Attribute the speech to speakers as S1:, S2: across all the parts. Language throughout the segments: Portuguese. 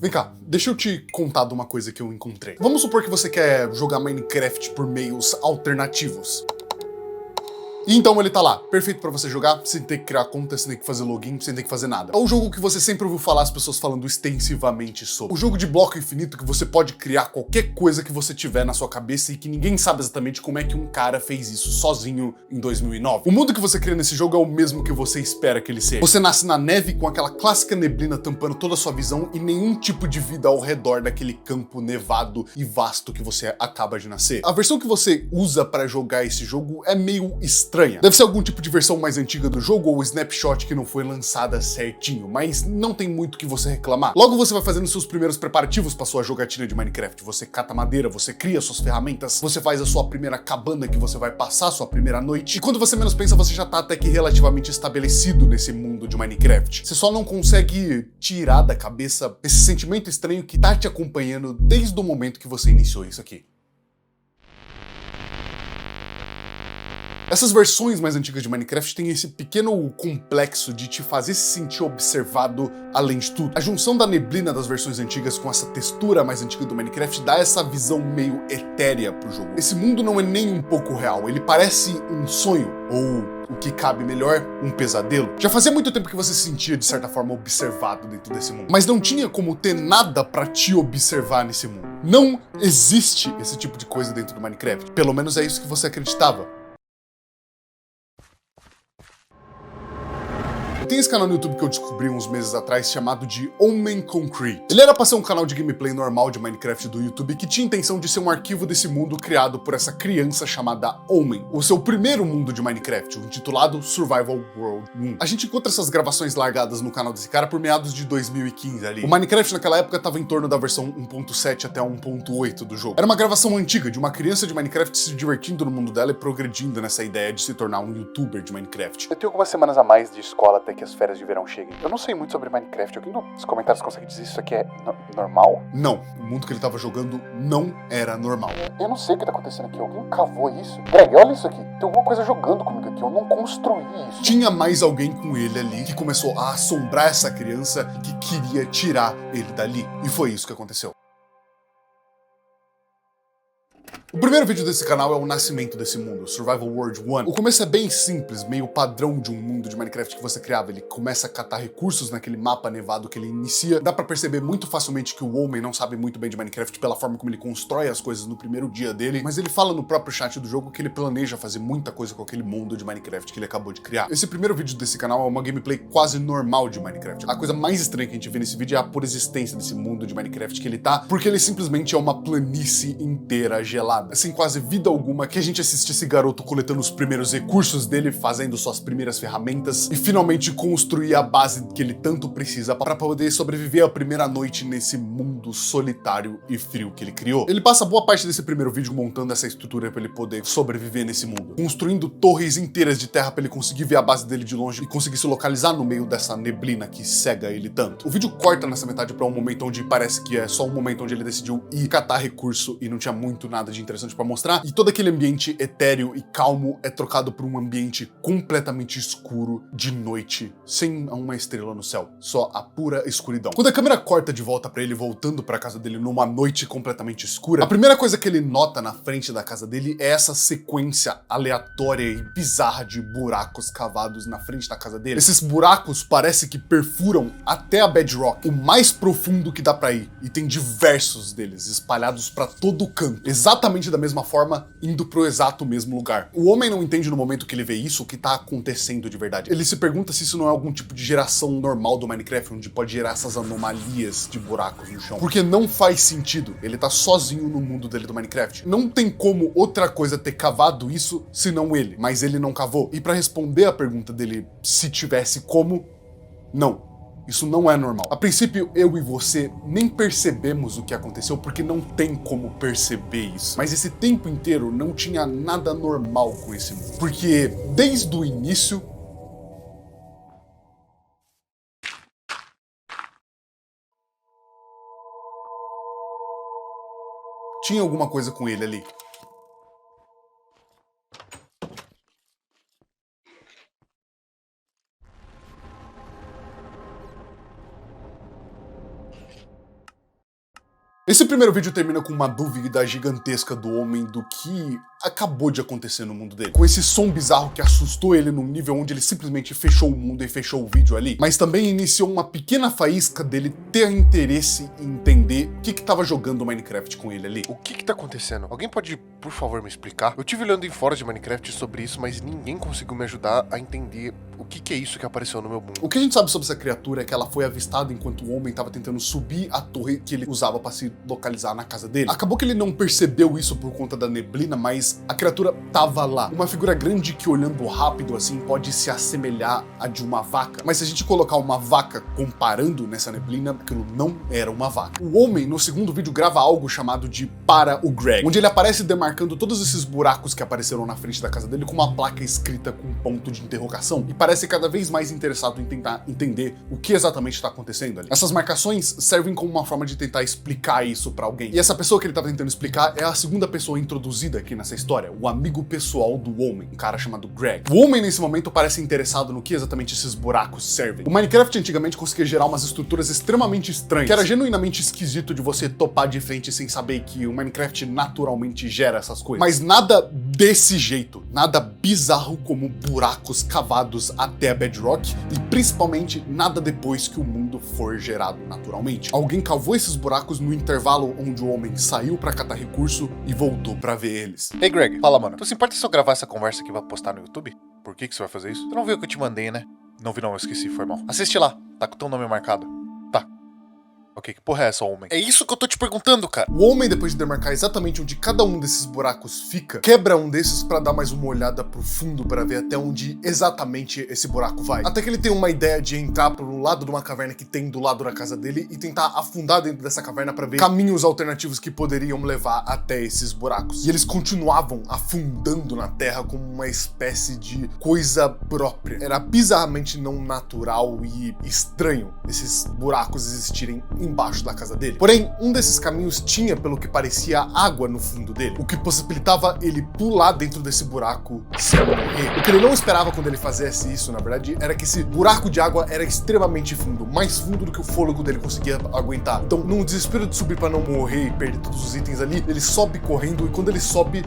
S1: Vem cá, deixa eu te contar de uma coisa que eu encontrei. Vamos supor que você quer jogar Minecraft por meios alternativos. E então ele tá lá, perfeito pra você jogar, sem ter que criar conta, sem ter que fazer login, sem ter que fazer nada. É o jogo que você sempre ouviu falar as pessoas falando extensivamente sobre. O jogo de bloco infinito que você pode criar qualquer coisa que você tiver na sua cabeça e que ninguém sabe exatamente como é que um cara fez isso sozinho em 2009. O mundo que você cria nesse jogo é o mesmo que você espera que ele seja. Você nasce na neve com aquela clássica neblina tampando toda a sua visão e nenhum tipo de vida ao redor daquele campo nevado e vasto que você acaba de nascer. A versão que você usa pra jogar esse jogo é meio estranha. Deve ser algum tipo de versão mais antiga do jogo ou snapshot que não foi lançada certinho, mas não tem muito que você reclamar. Logo você vai fazendo seus primeiros preparativos para sua jogatina de Minecraft. Você cata madeira, você cria suas ferramentas, você faz a sua primeira cabana que você vai passar a sua primeira noite. E quando você menos pensa, você já tá até que relativamente estabelecido nesse mundo de Minecraft. Você só não consegue tirar da cabeça esse sentimento estranho que tá te acompanhando desde o momento que você iniciou isso aqui. Essas versões mais antigas de Minecraft têm esse pequeno complexo de te fazer se sentir observado além de tudo. A junção da neblina das versões antigas com essa textura mais antiga do Minecraft dá essa visão meio etérea pro jogo. Esse mundo não é nem um pouco real, ele parece um sonho, ou o que cabe melhor, um pesadelo. Já fazia muito tempo que você se sentia, de certa forma, observado dentro desse mundo. Mas não tinha como ter nada pra te observar nesse mundo. Não existe esse tipo de coisa dentro do Minecraft. Pelo menos é isso que você acreditava. Tem esse canal no YouTube que eu descobri uns meses atrás chamado de Omen Concrete. Ele era pra ser um canal de gameplay normal de Minecraft do YouTube que tinha a intenção de ser um arquivo desse mundo criado por essa criança chamada Omen, o seu primeiro mundo de Minecraft, o intitulado Survival World 1. A gente encontra essas gravações largadas no canal desse cara por meados de 2015 ali. O Minecraft naquela época tava em torno da versão 1.7 até 1.8 do jogo. Era uma gravação antiga de uma criança de Minecraft se divertindo no mundo dela e progredindo nessa ideia de se tornar um youtuber de Minecraft.
S2: Eu tenho algumas semanas a mais de escola até que as férias de verão cheguem. Eu não sei muito sobre Minecraft. Alguém nos comentários consegue dizer isso aqui é normal?
S1: Não, o mundo que ele tava jogando não era normal.
S2: Eu não sei o que tá acontecendo aqui. Alguém cavou isso? Greg, olha isso aqui. Tem alguma coisa jogando comigo aqui. Eu não construí isso.
S1: Tinha mais alguém com ele ali que começou a assombrar essa criança que queria tirar ele dali. E foi isso que aconteceu. O primeiro vídeo desse canal é o nascimento desse mundo, Survival World 1. O começo é bem simples, meio padrão de um mundo de Minecraft que você criava. Ele começa a catar recursos naquele mapa nevado que ele inicia. Dá pra perceber muito facilmente que o Omen não sabe muito bem de Minecraft pela forma como ele constrói as coisas no primeiro dia dele, mas ele fala no próprio chat do jogo que ele planeja fazer muita coisa com aquele mundo de Minecraft que ele acabou de criar. Esse primeiro vídeo desse canal é uma gameplay quase normal de Minecraft. A coisa mais estranha que a gente vê nesse vídeo é a pura existência desse mundo de Minecraft que ele tá, porque ele simplesmente é uma planície inteira gelada. Sem quase vida alguma, que a gente assiste esse garoto coletando os primeiros recursos dele, fazendo suas primeiras ferramentas e finalmente construir a base que ele tanto precisa para poder sobreviver a primeira noite nesse mundo solitário e frio que ele criou. Ele passa boa parte desse primeiro vídeo montando essa estrutura para ele poder sobreviver nesse mundo, construindo torres inteiras de terra para ele conseguir ver a base dele de longe e conseguir se localizar no meio dessa neblina que cega ele tanto. O vídeo corta nessa metade para um momento onde parece que é só um momento onde ele decidiu ir catar recurso e não tinha muito nada de interessante para mostrar, e todo aquele ambiente etéreo e calmo é trocado por um ambiente completamente escuro de noite, sem uma estrela no céu, só a pura escuridão. Quando a câmera corta de volta pra ele voltando pra casa dele numa noite completamente escura, a primeira coisa que ele nota na frente da casa dele é essa sequência aleatória e bizarra de buracos cavados na frente da casa dele. Esses buracos parece que perfuram até a bedrock, o mais profundo que dá pra ir, e tem diversos deles espalhados pra todo o canto, exatamente da mesma forma, indo pro exato mesmo lugar. O homem não entende no momento que ele vê isso o que tá acontecendo de verdade. Ele se pergunta se isso não é algum tipo de geração normal do Minecraft, onde pode gerar essas anomalias de buracos no chão. Porque não faz sentido. Ele tá sozinho no mundo dele do Minecraft. Não tem como outra coisa ter cavado isso senão ele, mas ele não cavou. E pra responder a pergunta dele, se tivesse como, não. Isso não é normal. A princípio, eu e você nem percebemos o que aconteceu porque não tem como perceber isso. Mas esse tempo inteiro não tinha nada normal com esse mundo. Porque desde o início, tinha alguma coisa com ele ali. Esse primeiro vídeo termina com uma dúvida gigantesca do homem do que acabou de acontecer no mundo dele. Com esse som bizarro que assustou ele num nível onde ele simplesmente fechou o mundo e fechou o vídeo ali. Mas também iniciou uma pequena faísca dele ter interesse em entender o que tava jogando Minecraft com ele ali.
S3: O que tá acontecendo? Alguém pode, por favor, me explicar? Eu tive olhando em fóruns de Minecraft sobre isso, mas ninguém conseguiu me ajudar a entender o que é isso que apareceu no meu mundo.
S1: O que a gente sabe sobre essa criatura é que ela foi avistada enquanto o homem tava tentando subir a torre que ele usava para se localizar na casa dele. Acabou que ele não percebeu isso por conta da neblina, mas a criatura tava lá. Uma figura grande que, olhando rápido assim, pode se assemelhar a de uma vaca. Mas se a gente colocar uma vaca comparando nessa neblina, aquilo não era uma vaca. O homem, no segundo vídeo, grava algo chamado de Para o Greg, onde ele aparece demarcando todos esses buracos que apareceram na frente da casa dele com uma placa escrita com um ponto de interrogação. E parece cada vez mais interessado em tentar entender o que exatamente está acontecendo ali. Essas marcações servem como uma forma de tentar explicar isso pra alguém. E essa pessoa que ele tá tentando explicar é a segunda pessoa introduzida aqui nessa história, o amigo pessoal do homem, um cara chamado Greg. O homem, nesse momento, parece interessado no que exatamente esses buracos servem. O Minecraft antigamente conseguia gerar umas estruturas extremamente estranhas, que era genuinamente esquisito de você topar de frente sem saber que o Minecraft naturalmente gera essas coisas. Mas nada desse jeito, nada bizarro como buracos cavados até a bedrock, e principalmente nada depois que o mundo for gerado naturalmente. Alguém cavou esses buracos no intervalo onde o homem saiu pra catar recurso e voltou pra ver eles.
S3: Ei, Greg, fala, mano. Tu se importa se eu gravar essa conversa aqui pra postar no YouTube? Por que você vai fazer isso? Tu não viu o que eu te mandei, né? Não vi não, eu esqueci, foi mal. Assiste lá, tá com teu nome marcado. Tá. Ok, que porra é essa, homem? É isso que eu tô te perguntando, cara.
S1: O homem, depois de demarcar exatamente onde cada um desses buracos fica, quebra um desses pra dar mais uma olhada pro fundo pra ver até onde exatamente esse buraco vai. Até que ele tem uma ideia de entrar pro lado de uma caverna que tem do lado da casa dele e tentar afundar dentro dessa caverna pra ver caminhos alternativos que poderiam levar até esses buracos. E eles continuavam afundando na terra como uma espécie de coisa própria. Era bizarramente não natural e estranho esses buracos existirem embaixo da casa dele. Porém, um desses caminhos tinha, pelo que parecia, água no fundo dele, o que possibilitava ele pular dentro desse buraco sem morrer. O que ele não esperava quando ele fizesse isso, na verdade, era que esse buraco de água era extremamente fundo, mais fundo do que o fôlego dele conseguia aguentar. Então, num desespero de subir para não morrer e perder todos os itens ali, ele sobe correndo, e quando ele sobe,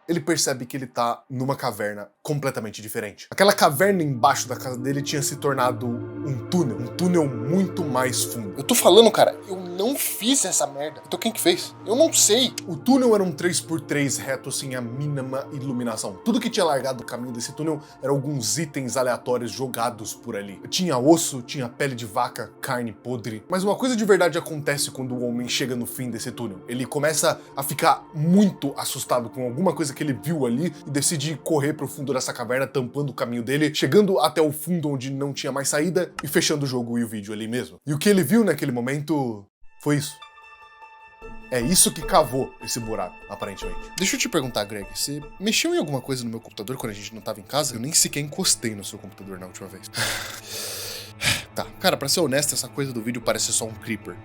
S1: ele percebe que ele tá numa caverna completamente diferente. Aquela caverna embaixo da casa dele tinha se tornado um túnel muito mais fundo.
S3: Eu tô falando, cara, eu não fiz essa merda. Então quem que fez? Eu não sei.
S1: O túnel era um 3x3 reto sem a mínima iluminação. Tudo que tinha largado o caminho desse túnel eram alguns itens aleatórios jogados por ali. Tinha osso, tinha pele de vaca, carne podre. Mas uma coisa de verdade acontece quando o homem chega no fim desse túnel. Ele começa a ficar muito assustado com alguma coisa que ele viu ali e decide correr pro fundo dessa caverna, tampando o caminho dele, chegando até o fundo onde não tinha mais saída e fechando o jogo e o vídeo ali mesmo. E o que ele viu naquele momento foi isso. É isso que cavou esse buraco, aparentemente.
S3: Deixa eu te perguntar, Greg, você mexeu em alguma coisa no meu computador quando a gente não tava em casa? Eu nem sequer encostei no seu computador na última vez. Tá, cara, pra ser honesto, essa coisa do vídeo parece só um creeper.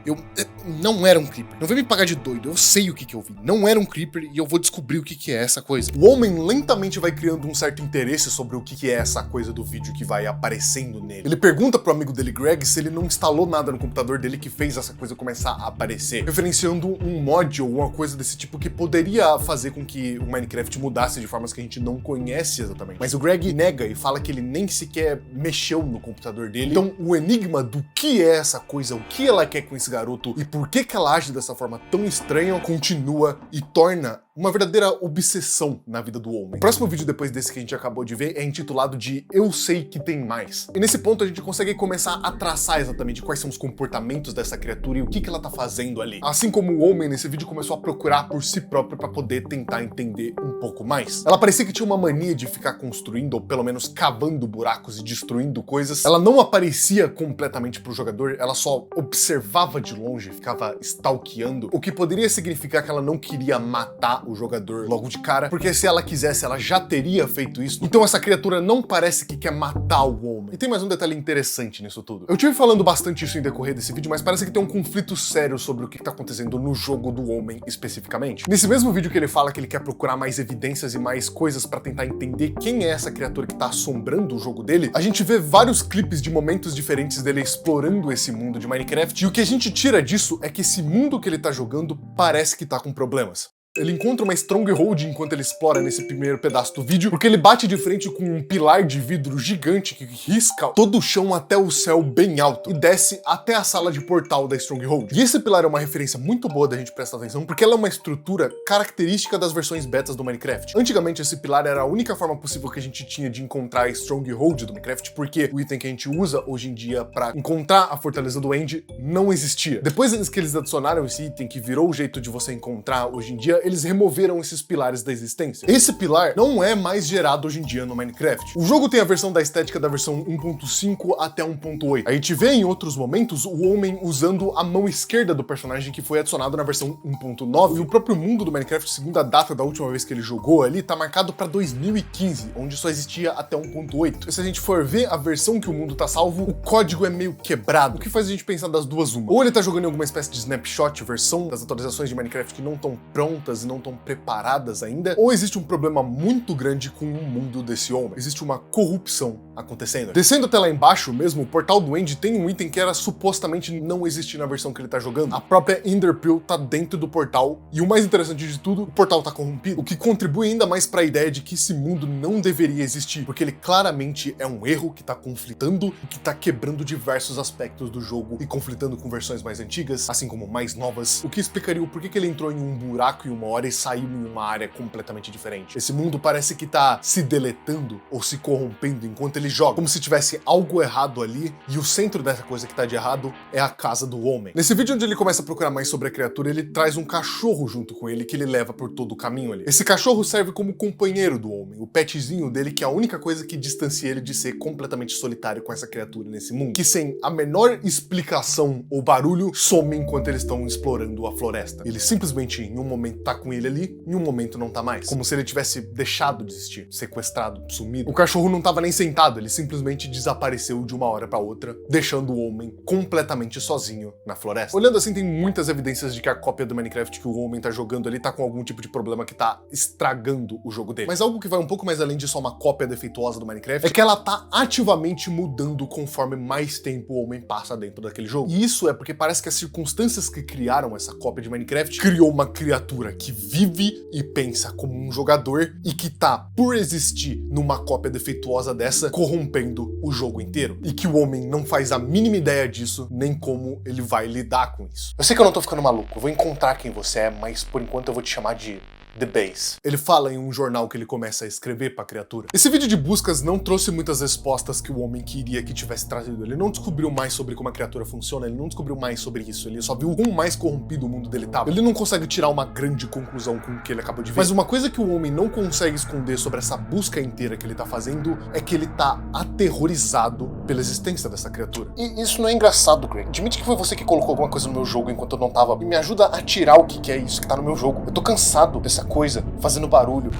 S3: Não era um creeper. Não vem me pagar de doido, eu sei o que eu vi. Não era um creeper e eu vou descobrir o que é essa coisa.
S1: O homem lentamente vai criando um certo interesse sobre o que é essa coisa do vídeo que vai aparecendo nele. Ele pergunta pro amigo dele, Greg, se ele não instalou nada no computador dele que fez essa coisa começar a aparecer, referenciando um mod ou uma coisa desse tipo que poderia fazer com que o Minecraft mudasse de formas que a gente não conhece exatamente. Mas o Greg nega e fala que ele nem sequer mexeu no computador dele. Então, o enigma do que é essa coisa, o que ela quer com esse garoto e por que ela age dessa forma tão estranha, continua e torna uma verdadeira obsessão na vida do homem. O próximo vídeo depois desse que a gente acabou de ver é intitulado de Eu Sei Que Tem Mais. E nesse ponto a gente consegue começar a traçar exatamente quais são os comportamentos dessa criatura e o que ela tá fazendo ali. Assim como o homem nesse vídeo começou a procurar por si próprio para poder tentar entender um pouco mais. Ela parecia que tinha uma mania de ficar construindo, ou pelo menos cavando buracos e destruindo coisas. Ela não aparecia completamente pro jogador, ela só observava de longe, ficava stalkeando, o que poderia significar que ela não queria matar
S3: o jogador logo de cara, porque se ela quisesse, ela já teria feito isso. Então essa criatura não parece que quer matar o homem. E tem mais um detalhe interessante nisso tudo. Eu tive falando bastante isso em decorrer desse vídeo, mas parece que tem um conflito sério sobre o que tá acontecendo no jogo do homem especificamente. Nesse mesmo vídeo que ele fala que ele quer procurar mais evidências e mais coisas pra tentar entender quem é essa criatura que tá assombrando o jogo dele, a gente vê vários clipes de momentos diferentes dele explorando esse mundo de Minecraft, e o que a gente tira disso é que esse mundo que ele tá jogando parece que tá com problemas. Ele encontra uma Stronghold enquanto ele explora nesse primeiro pedaço do vídeo, porque ele bate de frente com um pilar de vidro gigante que risca todo o chão até o céu bem alto e desce até a sala de portal da Stronghold. E esse pilar é uma referência muito boa da gente prestar atenção, porque ela é uma estrutura característica das versões betas do Minecraft. Antigamente esse pilar era a única forma possível que a gente tinha de encontrar a Stronghold do Minecraft, porque o item que a gente usa hoje em dia para encontrar a fortaleza do End não existia. Depois que eles adicionaram esse item que virou o jeito de você encontrar hoje em dia, eles removeram esses pilares da existência. Esse pilar não é mais gerado hoje em dia no Minecraft. O jogo tem a versão da estética da versão 1.5 até 1.8. A gente vê em outros momentos o homem usando a mão esquerda do personagem que foi adicionado na versão 1.9, e o próprio mundo do Minecraft, segundo a data da última vez que ele jogou ali, tá marcado para 2015, onde só existia até 1.8. E se a gente for ver a versão que o mundo tá salvo, o código é meio quebrado, o que faz a gente pensar das duas uma. Ou ele tá jogando em alguma espécie de snapshot, versão das atualizações de Minecraft que não estão prontas e não estão preparadas ainda, ou existe um problema muito grande com o mundo desse homem. Existe uma corrupção acontecendo. Descendo até lá embaixo mesmo, o portal do End tem um item que era supostamente não existir na versão que ele tá jogando. A própria Enderpearl tá dentro do portal, e o mais interessante de tudo, o portal tá corrompido, o que contribui ainda mais para a ideia de que esse mundo não deveria existir, porque ele claramente é um erro que tá conflitando e que tá quebrando diversos aspectos do jogo e conflitando com versões mais antigas, assim como mais novas, o que explicaria o porquê que ele entrou em um buraco em uma hora e saiu em uma área completamente diferente. Esse mundo parece que tá se deletando ou se corrompendo enquanto ele joga, como se tivesse algo errado ali, e o centro dessa coisa que tá de errado é a casa do homem. Nesse vídeo onde ele começa a procurar mais sobre a criatura, ele traz um cachorro junto com ele que ele leva por todo o caminho ali. Esse cachorro serve como companheiro do homem, o petzinho dele, que é a única coisa que distancia ele de ser completamente solitário com essa criatura nesse mundo, que sem a menor explicação ou barulho some enquanto eles estão explorando a floresta. Ele simplesmente em um momento tá com ele ali, em um momento não tá mais. Como se ele tivesse deixado de existir, sequestrado, sumido. O cachorro não tava nem sentado, ele simplesmente desapareceu de uma hora pra outra, deixando o homem completamente sozinho na floresta. Olhando assim, tem muitas evidências de que a cópia do Minecraft que o homem tá jogando ali tá com algum tipo de problema que tá estragando o jogo dele. Mas algo que vai um pouco mais além de só uma cópia defeituosa do Minecraft é que ela tá ativamente mudando conforme mais tempo o homem passa dentro daquele jogo. E isso é porque parece que as circunstâncias que criaram essa cópia de Minecraft criou uma criatura que vive e pensa como um jogador e que tá, por existir numa cópia defeituosa dessa, corrompendo o jogo inteiro. E que o homem não faz a mínima ideia disso, nem como ele vai lidar com isso. Eu sei que eu não tô ficando maluco, eu vou encontrar quem você é, mas por enquanto eu vou te chamar de The Base. Ele fala em um jornal que ele começa a escrever pra criatura. Esse vídeo de buscas não trouxe muitas respostas que o homem queria que tivesse trazido. Ele não descobriu mais sobre como a criatura funciona, ele não descobriu mais sobre isso, ele só viu o quão mais corrompido o mundo dele tava. Ele não consegue tirar uma grande conclusão com o que ele acabou de ver. Mas uma coisa que o homem não consegue esconder sobre essa busca inteira que ele tá fazendo é que ele tá aterrorizado pela existência dessa criatura. E isso não é engraçado, Greg. Admite que foi você que colocou alguma coisa no meu jogo enquanto eu não tava. E me ajuda a tirar o que é isso que tá no meu jogo. Eu tô cansado dessa coisa fazendo barulho,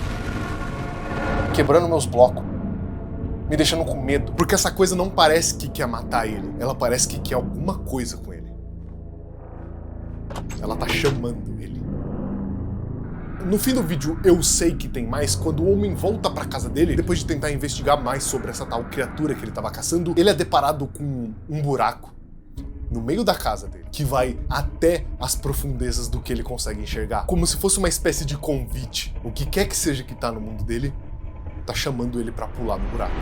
S3: quebrando meus blocos, me deixando com medo. Porque essa coisa não parece que quer matar ele, ela parece que quer alguma coisa com ele. Ela tá chamando ele. No fim do vídeo, eu sei que tem mais. Quando o homem volta pra casa dele, depois de tentar investigar mais sobre essa tal criatura que ele tava caçando, ele é deparado com um buraco no meio da casa dele, que vai até as profundezas do que ele consegue enxergar. Como se fosse uma espécie de convite. O que quer que seja que tá no mundo dele, tá chamando ele pra pular no buraco.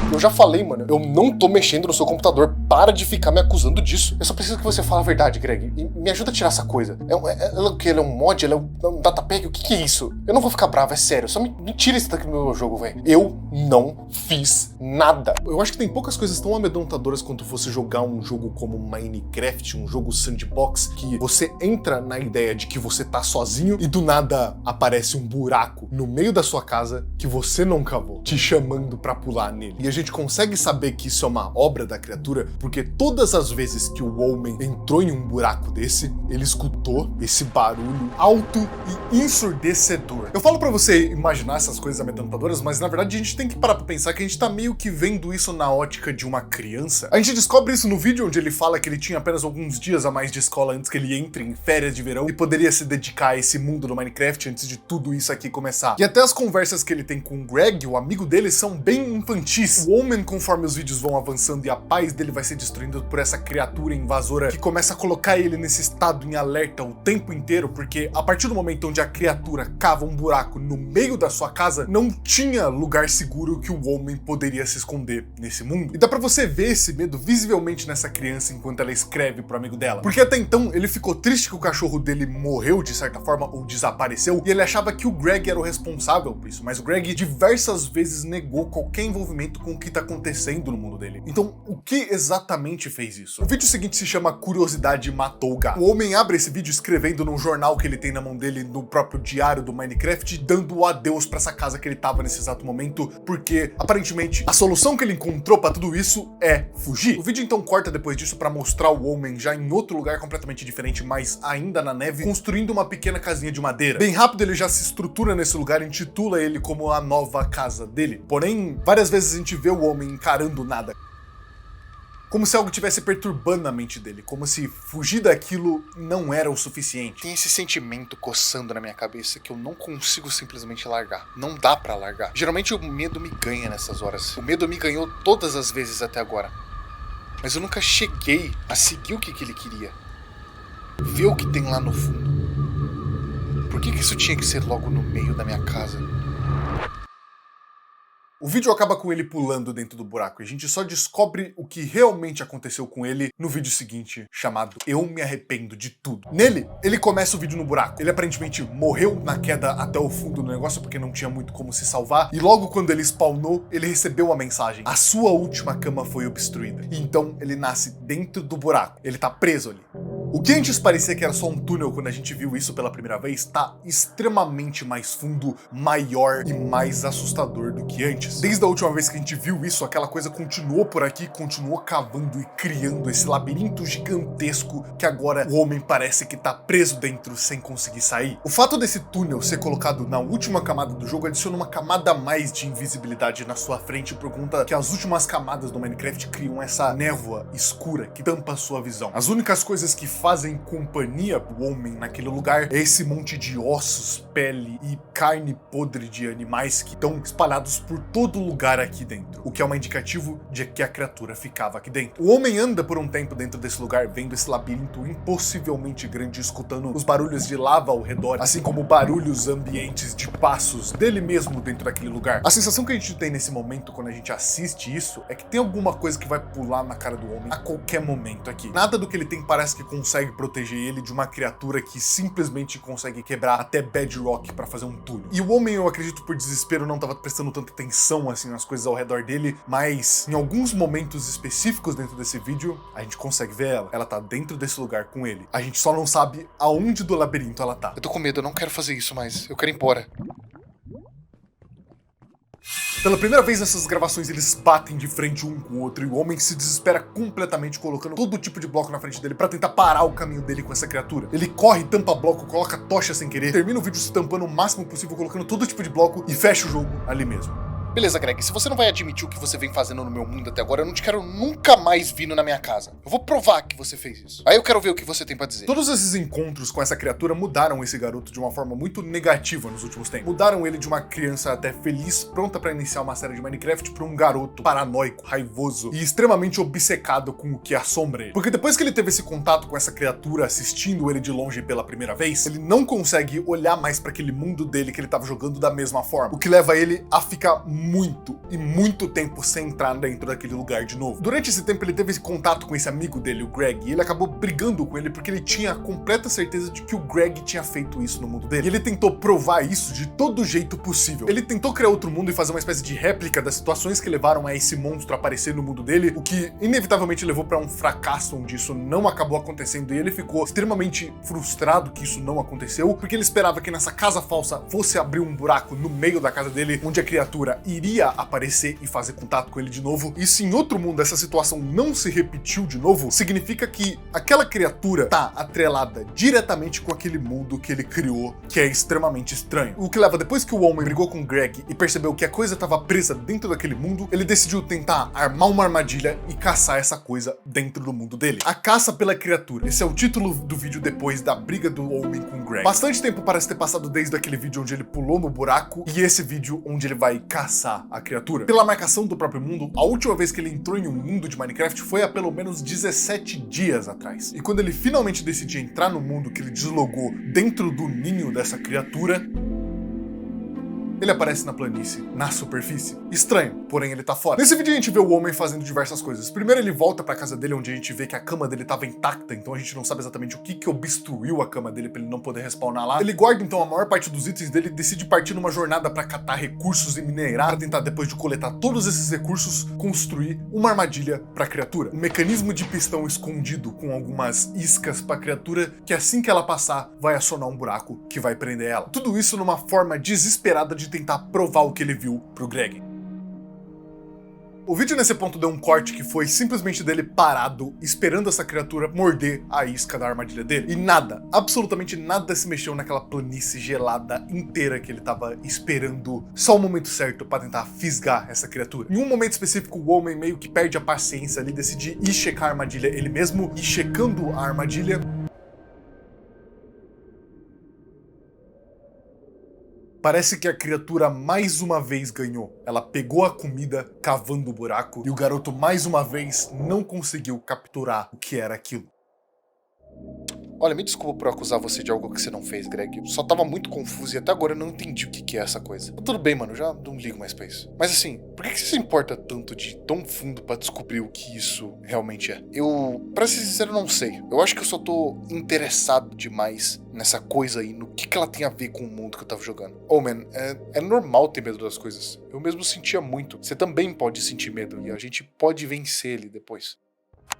S3: Eu já falei, mano, eu não tô mexendo no seu computador. Para de ficar me acusando disso. Eu só preciso que você fale a verdade, Greg. E me ajuda a tirar essa coisa. Ela o que? Ela é um mod? Ela é um datapeg? O que é isso? Eu não vou ficar bravo, é sério. Só me tira isso daqui do meu jogo, velho. Eu não fiz nada. Eu acho que tem poucas coisas tão amedrontadoras quanto você jogar um jogo como Minecraft, um jogo sandbox, que você entra na ideia de que você tá sozinho e do nada aparece um buraco no meio da sua casa que você não cavou
S1: cavou, te chamando pra pular nele. E a gente consegue saber que isso é uma obra da criatura, porque todas as vezes que o homem entrou em um buraco desse, ele escutou esse barulho alto e ensurdecedor. Eu falo pra você imaginar essas coisas amedrontadoras, mas na verdade a gente tem que parar pra pensar que a gente tá meio que vendo isso na ótica de uma criança. A gente descobre isso no vídeo onde ele fala que ele tinha apenas alguns dias a mais de escola antes que ele entre em férias de verão e poderia se dedicar a esse mundo do Minecraft antes de tudo isso aqui começar. E até as conversas que ele tem com o Greg, o amigo dele, são bem infantis. O homem, conforme os vídeos vão avançando e a paz dele vai ser destruída por essa criatura invasora que começa a colocar ele nesse estado em alerta o tempo inteiro, porque a partir do momento onde a criatura cava um buraco no meio da sua casa, não tinha lugar seguro que o homem poderia se esconder nesse mundo. E dá pra você ver esse medo visivelmente nessa criança enquanto ela escreve pro amigo dela. Porque até então ele ficou triste que o cachorro dele morreu de certa forma ou desapareceu, e ele achava que o Greg era o responsável por isso, mas o Greg diversas vezes negou qualquer envolvimento com o que tá acontecendo no mundo dele. Então, o que exatamente fez isso? O vídeo seguinte se chama Curiosidade Matou o Gato. O homem abre esse vídeo escrevendo num jornal que ele tem na mão dele, no próprio diário do Minecraft, dando o adeus pra essa casa que ele tava nesse exato momento, porque aparentemente a solução que ele encontrou pra tudo isso é fugir. O vídeo então corta depois disso pra mostrar o homem já em outro lugar completamente diferente, mas ainda na neve, construindo uma pequena casinha de madeira. Bem rápido ele já se estrutura nesse lugar e intitula ele como a nova casa dele. Porém, várias vezes a gente vê o homem encarando nada, como se algo estivesse perturbando a mente dele, como se fugir daquilo não era o suficiente.
S3: Tem esse sentimento coçando na minha cabeça que eu não consigo simplesmente largar. Não dá pra largar. Geralmente o medo me ganha nessas horas. O medo me ganhou todas as vezes até agora. Mas eu nunca cheguei a seguir o que ele queria. Ver o que tem lá no fundo. Por que isso tinha que ser logo no meio da minha casa?
S1: O vídeo acaba com ele pulando dentro do buraco e a gente só descobre o que realmente aconteceu com ele no vídeo seguinte, chamado Eu Me Arrependo de Tudo. Nele, ele começa o vídeo no buraco. Ele aparentemente morreu na queda até o fundo do negócio porque não tinha muito como se salvar, e logo quando ele spawnou, ele recebeu a mensagem: a sua última cama foi obstruída. E então ele nasce dentro do buraco. Ele tá preso ali. O que antes parecia que era só um túnel quando a gente viu isso pela primeira vez, tá extremamente mais fundo, maior e mais assustador do que antes. Desde a última vez que a gente viu isso, aquela coisa continuou por aqui, continuou cavando e criando esse labirinto gigantesco que agora o homem parece que tá preso dentro sem conseguir sair. O fato desse túnel ser colocado na última camada do jogo adiciona uma camada a mais de invisibilidade na sua frente por conta que as últimas camadas do Minecraft criam essa névoa escura que tampa a sua visão. As únicas coisas que fazem companhia pro homem naquele lugar é esse monte de ossos, pele e carne podre de animais que estão espalhados por todo lugar aqui dentro, o que é um indicativo de que a criatura ficava aqui dentro. O homem anda por um tempo dentro desse lugar, vendo esse labirinto impossivelmente grande, escutando os barulhos de lava ao redor, assim como barulhos ambientes de passos dele mesmo dentro daquele lugar. A sensação que a gente tem nesse momento quando a gente assiste isso é que tem alguma coisa que vai pular na cara do homem a qualquer momento aqui. Nada do que ele tem parece que consegue proteger ele de uma criatura que simplesmente consegue quebrar até bedrock pra fazer um túnel. E o homem, eu acredito por desespero, não tava prestando tanta atenção assim nas coisas ao redor dele, mas em alguns momentos específicos dentro desse vídeo, a gente consegue ver ela. Ela tá dentro desse lugar com ele. A gente só não sabe aonde do labirinto ela tá.
S3: Eu tô com medo, eu não quero fazer isso mais. Eu quero ir embora.
S1: Pela primeira vez nessas gravações eles batem de frente um com o outro e o homem se desespera completamente colocando todo tipo de bloco na frente dele pra tentar parar o caminho dele com essa criatura. Ele corre, tampa bloco, coloca tocha sem querer, termina o vídeo se tampando o máximo possível, colocando todo tipo de bloco e fecha o jogo ali mesmo.
S3: Beleza, Greg, se você não vai admitir o que você vem fazendo no meu mundo até agora, eu não te quero nunca mais vindo na minha casa. Eu vou provar que você fez isso. Aí eu quero ver o que você tem pra dizer.
S1: Todos esses encontros com essa criatura mudaram esse garoto de uma forma muito negativa nos últimos tempos. Mudaram ele de uma criança até feliz, pronta pra iniciar uma série de Minecraft, pra um garoto paranoico, raivoso e extremamente obcecado com o que assombra ele. Porque depois que ele teve esse contato com essa criatura, assistindo ele de longe pela primeira vez, ele não consegue olhar mais pra aquele mundo dele que ele tava jogando da mesma forma, o que leva ele a ficar muito tempo sem entrar dentro daquele lugar de novo. Durante esse tempo ele teve esse contato com esse amigo dele, o Greg, e ele acabou brigando com ele porque ele tinha completa certeza de que o Greg tinha feito isso no mundo dele. E ele tentou provar isso de todo jeito possível. Ele tentou criar outro mundo e fazer uma espécie de réplica das situações que levaram a esse monstro aparecer no mundo dele, o que inevitavelmente levou pra um fracasso onde isso não acabou acontecendo, e ele ficou extremamente frustrado que isso não aconteceu, porque ele esperava que nessa casa falsa fosse abrir um buraco no meio da casa dele, onde a criatura iria aparecer e fazer contato com ele de novo, e se em outro mundo essa situação não se repetiu de novo, significa que aquela criatura tá atrelada diretamente com aquele mundo que ele criou, que é extremamente estranho. O que leva, depois que o homem brigou com o Greg e percebeu que a coisa estava presa dentro daquele mundo, ele decidiu tentar armar uma armadilha e caçar essa coisa dentro do mundo dele. A caça pela criatura. Esse é o título do vídeo depois da briga do homem com o Greg. Bastante tempo parece ter passado desde aquele vídeo onde ele pulou no buraco e esse vídeo onde ele vai caçar a criatura. Pela marcação do próprio mundo, a última vez que ele entrou em um mundo de Minecraft foi há pelo menos 17 dias atrás. E quando ele finalmente decidiu entrar no mundo que ele deslogou dentro do ninho dessa criatura, ele aparece na planície, na superfície. Estranho, porém ele tá fora. Nesse vídeo a gente vê o homem fazendo diversas coisas. Primeiro ele volta pra casa dele, onde a gente vê que a cama dele tava intacta, então a gente não sabe exatamente o que obstruiu a cama dele pra ele não poder respawnar lá. Ele guarda então a maior parte dos itens dele e decide partir numa jornada pra catar recursos e minerar, pra tentar, depois de coletar todos esses recursos, construir uma armadilha pra criatura. Um mecanismo de pistão escondido com algumas iscas pra criatura, que assim que ela passar, vai acionar um buraco que vai prender ela. Tudo isso numa forma desesperada de tentar provar o que ele viu pro Greg. O vídeo nesse ponto deu um corte que foi simplesmente dele parado, esperando essa criatura morder a isca da armadilha dele. E nada, absolutamente nada se mexeu naquela planície gelada inteira que ele tava esperando só o momento certo pra tentar fisgar essa criatura. Em um momento específico, o homem meio que perde a paciência ali, decide ir checar a armadilha ele mesmo, e checando a armadilha, parece que a criatura mais uma vez ganhou. Ela pegou a comida cavando o buraco e o garoto mais uma vez não conseguiu capturar o que era aquilo.
S3: Olha, me desculpa por acusar você de algo que você não fez, Greg. Eu só tava muito confuso e até agora eu não entendi o que é essa coisa. Tudo bem, mano, eu já não ligo mais pra isso. Mas assim, por que você se importa tanto de ir tão fundo pra descobrir o que isso realmente é? Pra ser sincero, não sei. Eu acho que eu só tô interessado demais nessa coisa aí, no que ela tem a ver com o mundo que eu tava jogando. Oh, man, é normal ter medo das coisas. Eu mesmo sentia muito. Você também pode sentir medo e a gente pode vencer ele depois.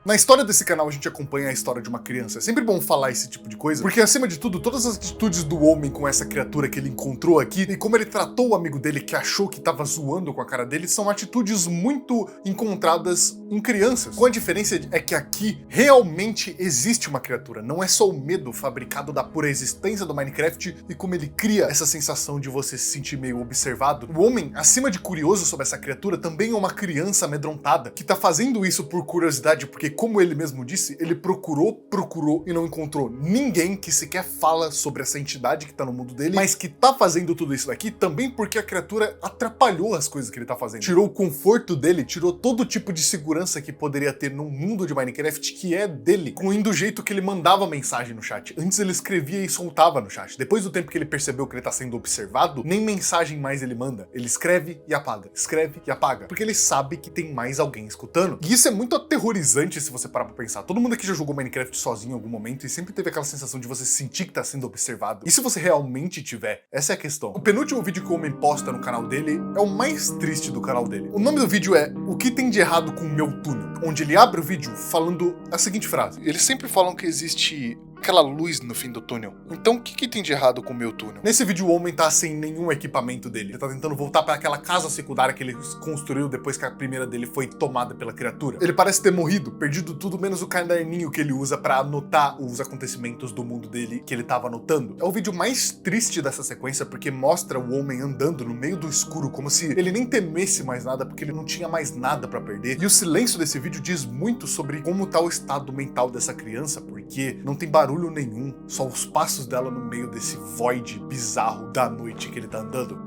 S1: Na história desse canal a gente acompanha a história de uma criança. É sempre bom falar esse tipo de coisa, porque acima de tudo, todas as atitudes do homem com essa criatura que ele encontrou aqui, e como ele tratou o amigo dele que achou que tava zoando com a cara dele, são atitudes muito encontradas em crianças. Com a diferença é que aqui realmente existe uma criatura, não é só o medo fabricado da pura existência do Minecraft e como ele cria essa sensação de você se sentir meio observado. O homem, acima de curioso sobre essa criatura, também é uma criança amedrontada, que tá fazendo isso por curiosidade, porque como ele mesmo disse, ele procurou e não encontrou ninguém que sequer fala sobre essa entidade que tá no mundo dele, mas que tá fazendo tudo isso daqui também porque a criatura atrapalhou as coisas que ele tá fazendo. Tirou o conforto dele, tirou todo tipo de segurança que poderia ter num mundo de Minecraft que é dele, incluindo o jeito que ele mandava mensagem no chat. Antes ele escrevia e soltava no chat. Depois do tempo que ele percebeu que ele tá sendo observado, nem mensagem mais ele manda. Ele escreve e apaga, porque ele sabe que tem mais alguém escutando. E isso é muito aterrorizante se você parar pra pensar. Todo mundo aqui já jogou Minecraft sozinho em algum momento e sempre teve aquela sensação de você sentir que tá sendo observado. E se você realmente tiver? Essa é a questão. O penúltimo vídeo que o homem posta no canal dele é o mais triste do canal dele. O nome do vídeo é O que tem de errado com o meu túnel? Onde ele abre o vídeo falando a seguinte frase.
S3: Eles sempre falam que existe aquela luz no fim do túnel. Então o que tem de errado com o meu túnel?
S1: Nesse vídeo o homem tá sem nenhum equipamento dele. Ele tá tentando voltar para aquela casa secundária que ele construiu depois que a primeira dele foi tomada pela criatura. Ele parece ter morrido, perdido tudo menos o caderninho que ele usa para anotar os acontecimentos do mundo dele que ele tava anotando. É o vídeo mais triste dessa sequência porque mostra o homem andando no meio do escuro como se ele nem temesse mais nada porque ele não tinha mais nada para perder. E o silêncio desse vídeo diz muito sobre como tá o estado mental dessa criança, porque não tem barulho nenhum, só os passos dela no meio desse void bizarro da noite que ele tá andando.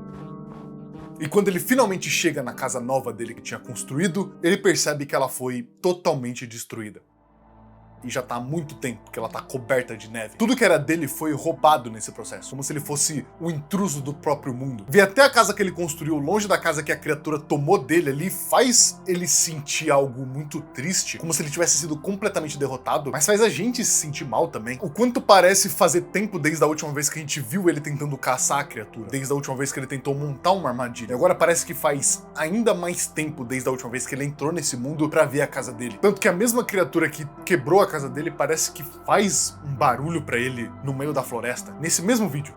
S1: E quando ele finalmente chega na casa nova dele que tinha construído, ele percebe que ela foi totalmente destruída. E já tá há muito tempo que ela tá coberta de neve. Tudo que era dele foi roubado nesse processo, como se ele fosse o intruso do próprio mundo. Ver até a casa que ele construiu longe da casa que a criatura tomou dele ali faz ele sentir algo muito triste, como se ele tivesse sido completamente derrotado, mas faz a gente se sentir mal também. O quanto parece fazer tempo desde a última vez que a gente viu ele tentando caçar a criatura, desde a última vez que ele tentou montar uma armadilha. E agora parece que faz ainda mais tempo desde a última vez que ele entrou nesse mundo pra ver a casa dele. Tanto que a mesma criatura que quebrou a casa dele parece que faz um barulho pra ele no meio da floresta, nesse mesmo vídeo.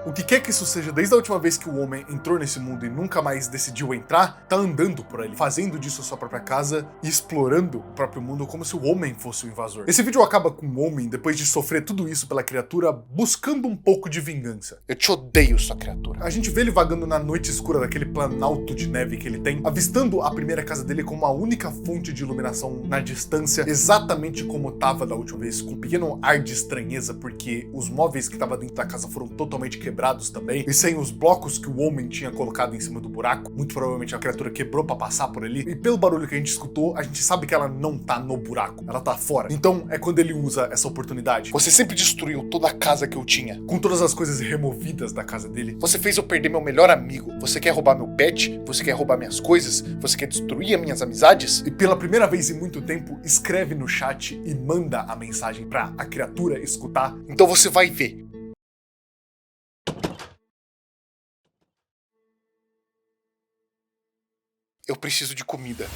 S3: O que quer que isso seja, desde a última vez que o homem entrou nesse mundo e nunca mais decidiu entrar, tá andando por ali, fazendo disso a sua própria casa e explorando o próprio mundo como se o homem fosse o invasor. Esse vídeo acaba com o homem, depois de sofrer tudo isso pela criatura, buscando um pouco de vingança.
S2: Eu te odeio, sua criatura.
S3: A gente vê ele vagando na noite escura daquele planalto de neve que ele tem, avistando a primeira casa dele como a única fonte de iluminação na distância, exatamente como tava da última vez, com um pequeno ar de estranheza, porque os móveis que estavam dentro da casa foram totalmente quebrados também, e sem os blocos que o homem tinha colocado em cima do buraco, muito provavelmente a criatura quebrou pra passar por ali, e pelo barulho que a gente escutou, a gente sabe que ela não tá no buraco, ela tá fora. Então é quando ele usa essa oportunidade.
S2: Você sempre destruiu toda a casa que eu tinha.
S3: Com todas as coisas removidas da casa dele.
S2: Você fez eu perder meu melhor amigo. Você quer roubar meu pet? Você quer roubar minhas coisas? Você quer destruir as minhas amizades?
S3: E pela primeira vez em muito tempo, escreve no chat e manda a mensagem pra a criatura escutar.
S2: Então você vai ver. Eu preciso de comida.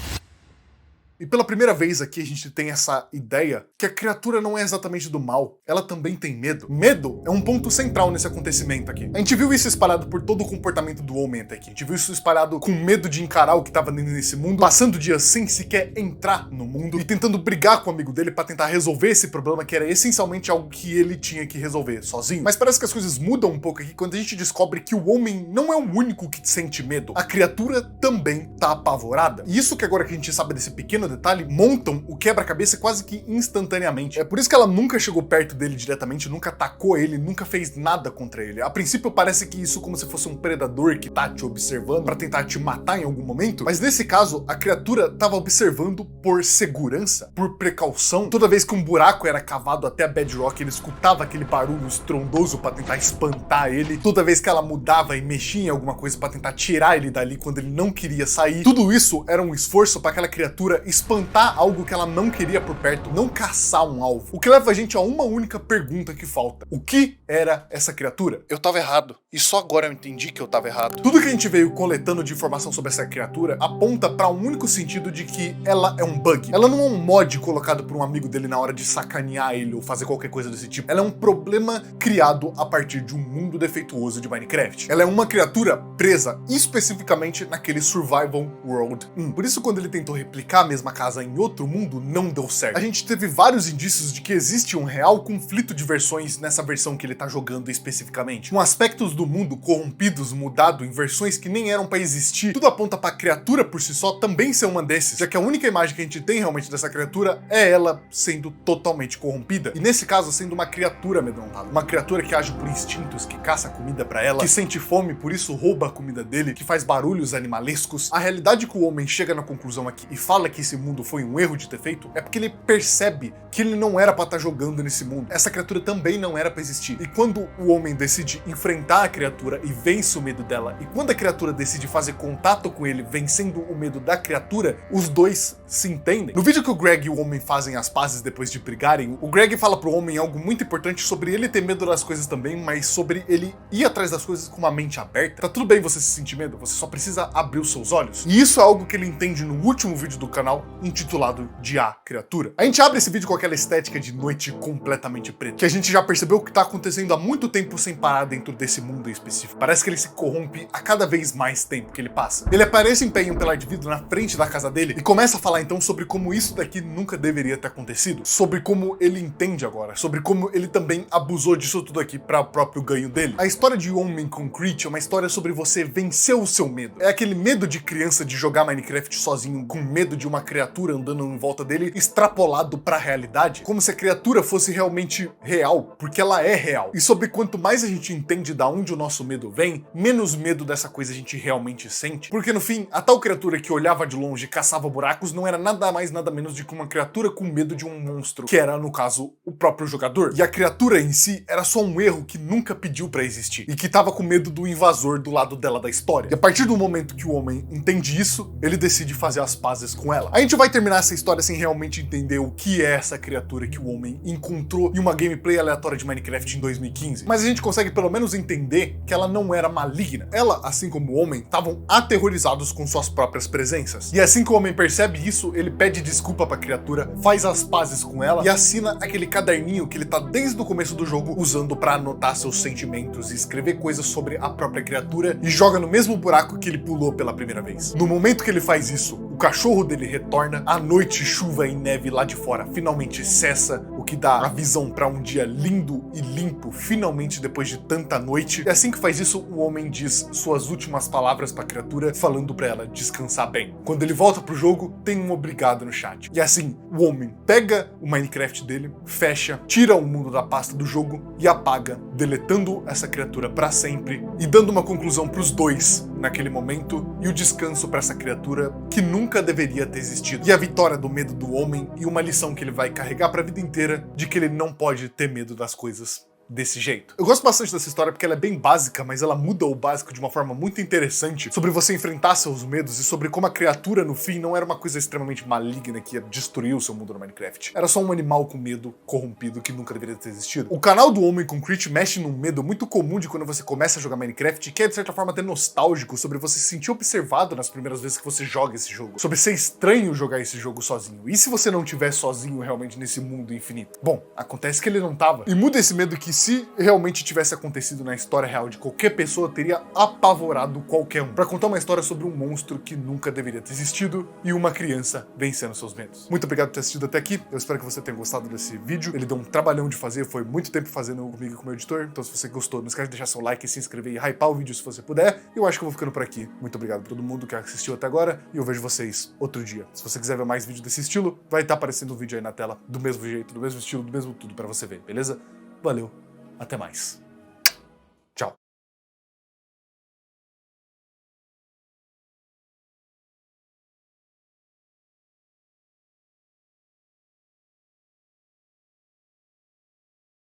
S3: E pela primeira vez aqui a gente tem essa ideia que a criatura não é exatamente do mal, ela também tem medo. Medo é um ponto central nesse acontecimento aqui. A gente viu isso espalhado por todo o comportamento do homem até aqui. A gente viu isso espalhado com medo de encarar o que tava nesse mundo, passando dias sem sequer entrar no mundo e tentando brigar com o amigo dele pra tentar resolver esse problema que era essencialmente algo que ele tinha que resolver sozinho. Mas parece que as coisas mudam um pouco aqui quando a gente descobre que o homem não é o único que sente medo. A criatura também tá apavorada. E isso que agora que a gente sabe desse pequeno detalhe, montam o quebra-cabeça quase que instantaneamente. É por isso que ela nunca chegou perto dele diretamente, nunca atacou ele, nunca fez nada contra ele. A princípio parece que isso como se fosse um predador que tá te observando pra tentar te matar em algum momento, mas nesse caso a criatura tava observando por segurança, por precaução. Toda vez que um buraco era cavado até a bedrock, ele escutava aquele barulho estrondoso pra tentar espantar ele. Toda vez que ela mudava e mexia em alguma coisa pra tentar tirar ele dali quando ele não queria sair, tudo isso era um esforço pra aquela criatura espantar algo que ela não queria por perto, não caçar um alvo. O que leva a gente a uma única pergunta que falta. O que era essa criatura?
S2: Eu tava errado. E só agora eu entendi que eu tava errado.
S3: Tudo que a gente veio coletando de informação sobre essa criatura aponta para um único sentido de que ela é um bug. Ela não é um mod colocado por um amigo dele na hora de sacanear ele ou fazer qualquer coisa desse tipo. Ela é um problema criado a partir de um mundo defeituoso de Minecraft. Ela é uma criatura presa especificamente naquele Survival World 1. Por isso, quando ele tentou replicar a mesma casa em outro mundo, não deu certo. A gente teve vários indícios de que existe um real conflito de versões nessa versão que ele tá jogando especificamente. Com aspectos do mundo corrompidos, mudado em versões que nem eram pra existir, tudo aponta pra criatura por si só também ser uma desses, já que a única imagem que a gente tem realmente dessa criatura é ela sendo totalmente corrompida. E nesse caso, sendo uma criatura amedrontada. Uma criatura que age por instintos, que caça comida pra ela, que sente fome, por isso rouba a comida dele, que faz barulhos animalescos. A realidade que o homem chega na conclusão aqui e fala que esse mundo foi um erro de ter feito é porque ele percebe que ele não era pra estar jogando nesse mundo. Essa criatura também não era pra existir. E quando o homem decide enfrentar a criatura e vence o medo dela, e quando a criatura decide fazer contato com ele, vencendo o medo da criatura, os dois se entendem. No vídeo que o Greg e o homem fazem as pazes depois de brigarem, o Greg fala pro homem algo muito importante sobre ele ter medo das coisas também, mas sobre ele ir atrás das coisas com uma mente aberta. Tá tudo bem você se sentir medo, você só precisa abrir os seus olhos. E isso é algo que ele entende no último vídeo do canal, intitulado de A Criatura. A gente abre esse vídeo com aquela estética de noite completamente preta, que a gente já percebeu que tá acontecendo há muito tempo sem parar dentro desse mundo em específico. Parece que ele se corrompe a cada vez mais tempo que ele passa. Ele aparece em pé em um pilar de vidro na frente da casa dele e começa a falar então sobre como isso daqui nunca deveria ter acontecido, sobre como ele entende agora, sobre como ele também abusou disso tudo aqui para o próprio ganho dele. A história de Homem Concrete é uma história sobre você vencer o seu medo. É aquele medo de criança de jogar Minecraft sozinho, com medo de uma criatura andando em volta dele, extrapolado pra realidade, como se a criatura fosse realmente real, porque ela é real. E sobre quanto mais a gente entende da onde o nosso medo vem, menos medo dessa coisa a gente realmente sente. Porque no fim, a tal criatura que olhava de longe e caçava buracos não era nada mais, nada menos de que uma criatura com medo de um monstro, que era, no caso, o próprio jogador. E a criatura em si era só um erro que nunca pediu pra existir, e que tava com medo do invasor do lado dela da história. E a partir do momento que o homem entende isso, ele decide fazer as pazes com ela. A gente vai terminar essa história sem realmente entender o que é essa criatura que o homem encontrou em uma gameplay aleatória de Minecraft em 2015, mas a gente consegue pelo menos entender entender que ela não era maligna. Ela, assim como o homem, estavam aterrorizados com suas próprias presenças. E assim que o homem percebe isso, ele pede desculpa pra criatura, faz as pazes com ela e assina aquele caderninho que ele tá desde o começo do jogo usando pra anotar seus sentimentos e escrever coisas sobre a própria criatura e joga no mesmo buraco que ele pulou pela primeira vez. No momento que ele faz isso, o cachorro dele retorna, a noite, chuva e neve lá de fora finalmente cessa, o que dá a visão pra um dia lindo e limpo, finalmente depois de tanta noite. E assim que faz isso, o homem diz suas últimas palavras pra criatura, falando pra ela descansar bem. Quando ele volta pro jogo, tem um obrigado no chat. E assim, o homem pega o Minecraft dele, fecha, tira o mundo da pasta do jogo e apaga, deletando essa criatura pra sempre e dando uma conclusão pros dois naquele momento e o descanso pra essa criatura que nunca deveria ter existido. E a vitória do medo do homem e uma lição que ele vai carregar pra vida inteira de que ele não pode ter medo das coisas desse jeito. Eu gosto bastante dessa história porque ela é bem básica, mas ela muda o básico de uma forma muito interessante sobre você enfrentar seus medos e sobre como a criatura no fim não era uma coisa extremamente maligna que ia destruir o seu mundo no Minecraft. Era só um animal com medo corrompido que nunca deveria ter existido. O canal do Homem Concrete mexe num medo muito comum de quando você começa a jogar Minecraft, que é de certa forma até nostálgico, sobre você se sentir observado nas primeiras vezes que você joga esse jogo, sobre ser estranho jogar esse jogo sozinho. E se você não estiver sozinho realmente nesse mundo infinito? Bom, acontece que ele não tava. E muda esse medo que se realmente tivesse acontecido na história real de qualquer pessoa, teria apavorado qualquer um. Pra contar uma história sobre um monstro que nunca deveria ter existido e uma criança vencendo seus medos. Muito obrigado por ter assistido até aqui. Eu espero que você tenha gostado desse vídeo. Ele deu um trabalhão de fazer, foi muito tempo fazendo comigo e com o meu editor. Então se você gostou, não esquece de deixar seu like, se inscrever e hypar o vídeo se você puder. Eu acho que eu vou ficando por aqui. Muito obrigado pra todo mundo que assistiu até agora e eu vejo vocês outro dia. Se você quiser ver mais vídeos desse estilo, vai estar aparecendo um vídeo aí na tela do mesmo jeito, do mesmo estilo, do mesmo tudo pra você ver, beleza? Valeu! Até mais.